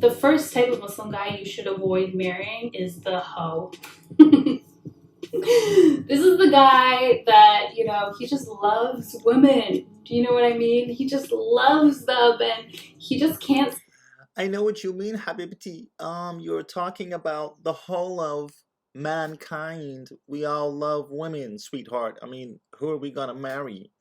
The first type of Muslim guy you should avoid marrying is the hoe. This is the guy that, you know, he just loves women. Do you know what I mean? He just loves them and he just can't. I know what you mean, Habibti. You're talking about the whole of mankind. We all love women, sweetheart. I mean, who are we gonna marry?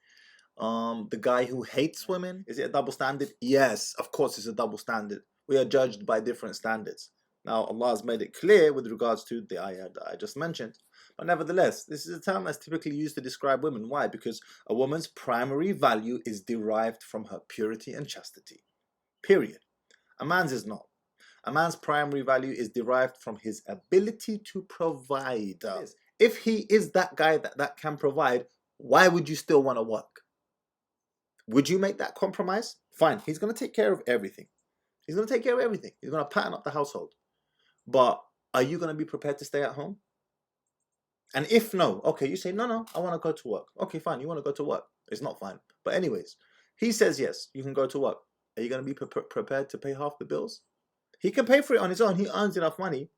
The guy who hates women? Is it a double standard? Yes, of course it's a double standard. We are judged by different standards. Now, Allah has made it clear with regards to the ayah that I just mentioned. But nevertheless, this is a term that's typically used to describe women. Why? Because a woman's primary value is derived from her purity and chastity. Period. A man's is not. A man's primary value is derived from his ability to provide. If he is that guy that can provide, why would you still want to work? Would you make that compromise? Fine, he's going to take care of everything. He's going to take care of everything. He's going to pattern up the household. But are you going to be prepared to stay at home? And if no, okay, you say, no, I want to go to work. Okay, fine, you want to go to work. It's not fine. But anyways, he says, yes, you can go to work. Are you going to be prepared to pay half the bills? He can pay for it on his own. He earns enough money.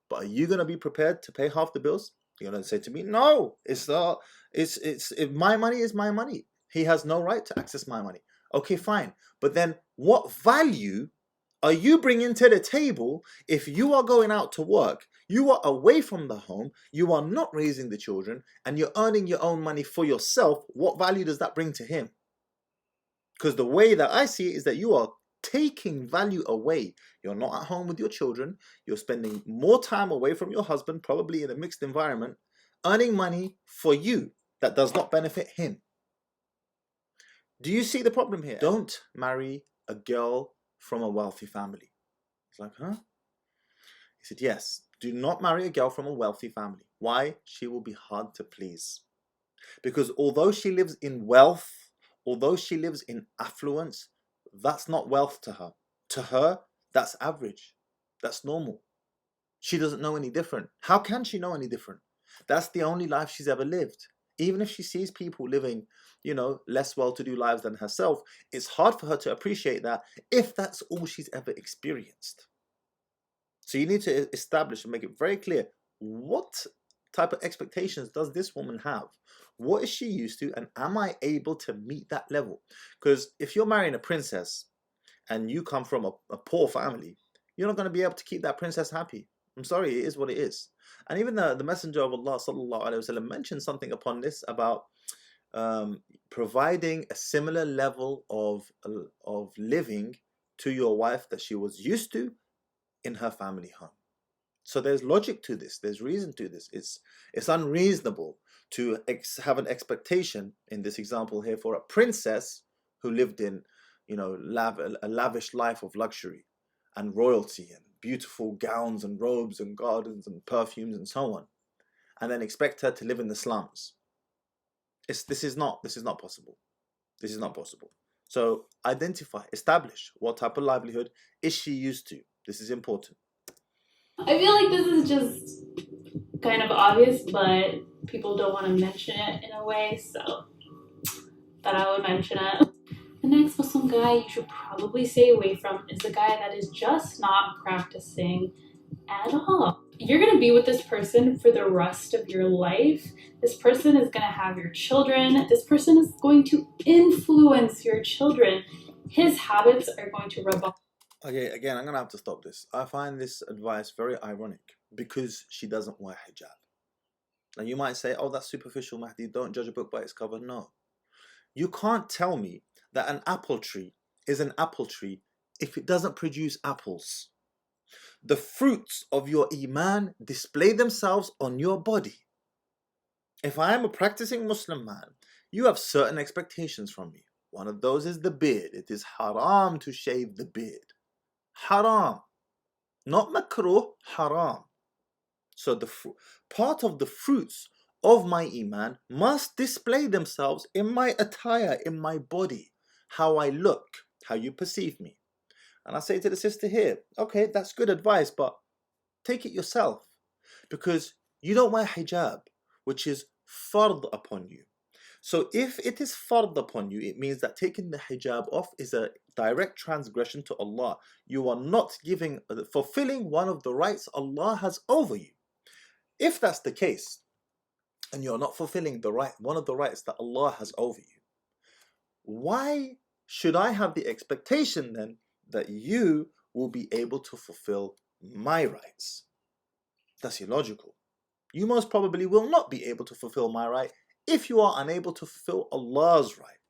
But are you going to be prepared to pay half the bills? You're going to say to me, no, it's my money is my money. He has no right to access my money. Okay, fine. But then what value are you bringing to the table if you are going out to work, you are away from the home, you are not raising the children, and you're earning your own money for yourself? What value does that bring to him? Because the way that I see it is that you are taking value away. You're not at home with your children. You're spending more time away from your husband, probably in a mixed environment, earning money for you that does not benefit him. Do you see the problem here? Don't marry a girl from a wealthy family. It's like, huh? He said, yes, do not marry a girl from a wealthy family. Why? She will be hard to please. Because although she lives in wealth, although she lives in affluence, that's not wealth to her. To her, that's average. That's normal. She doesn't know any different. How can she know any different? That's the only life she's ever lived. Even if she sees people living, less well-to-do lives than herself, it's hard for her to appreciate that if that's all she's ever experienced. So you need to establish and make it very clear, what type of expectations does this woman have? What is she used to, and am I able to meet that level? Because if you're marrying a princess and you come from a poor family, you're not going to be able to keep that princess happy. I'm sorry, it is what it is. And even the Messenger of Allah sallallahu alaihi wasallam mentioned something upon this about providing a similar level of living to your wife that she was used to in her family home. So there's logic to this. There's reason to this. It's unreasonable to have an expectation in this example here for a princess who lived in, a lavish life of luxury and royalty and beautiful gowns and robes and gardens and perfumes and so on, and then expect her to live in the slums. This is not possible. This is not possible. So identify, establish what type of livelihood is she used to. This is important. I feel like this is just kind of obvious, but people don't want to mention it in a way, so thought I would mention it. The next Muslim guy you should probably stay away from is the guy that is just not practicing at all. You're going to be with this person for the rest of your life. This person is going to have your children. This person is going to influence your children. His habits are going to rub off. Okay, again, I'm going to have to stop this. I find this advice very ironic because she doesn't wear hijab. And you might say, oh, that's superficial, Mahdi. Don't judge a book by its cover. No. You can't tell me that an apple tree is an apple tree if it doesn't produce apples. The fruits of your iman display themselves on your body. If I am a practicing Muslim man, you have certain expectations from me. One of those is the beard. It is haram to shave the beard. Haram. Not makruh, haram. So the part of the fruits of my iman must display themselves in my attire, in my body, how I look, how you perceive me. And I say to the sister here, okay, that's good advice, but take it yourself, because you don't wear hijab, which is fard upon you. So if it is fard upon you, it means that taking the hijab off is a direct transgression to Allah. You are not fulfilling one of the rights Allah has over you. If that's the case, and you're not fulfilling one of the rights that Allah has over you, why should I have the expectation then that you will be able to fulfill my rights? That's illogical. You most probably will not be able to fulfill my right if you are unable to fulfill Allah's right.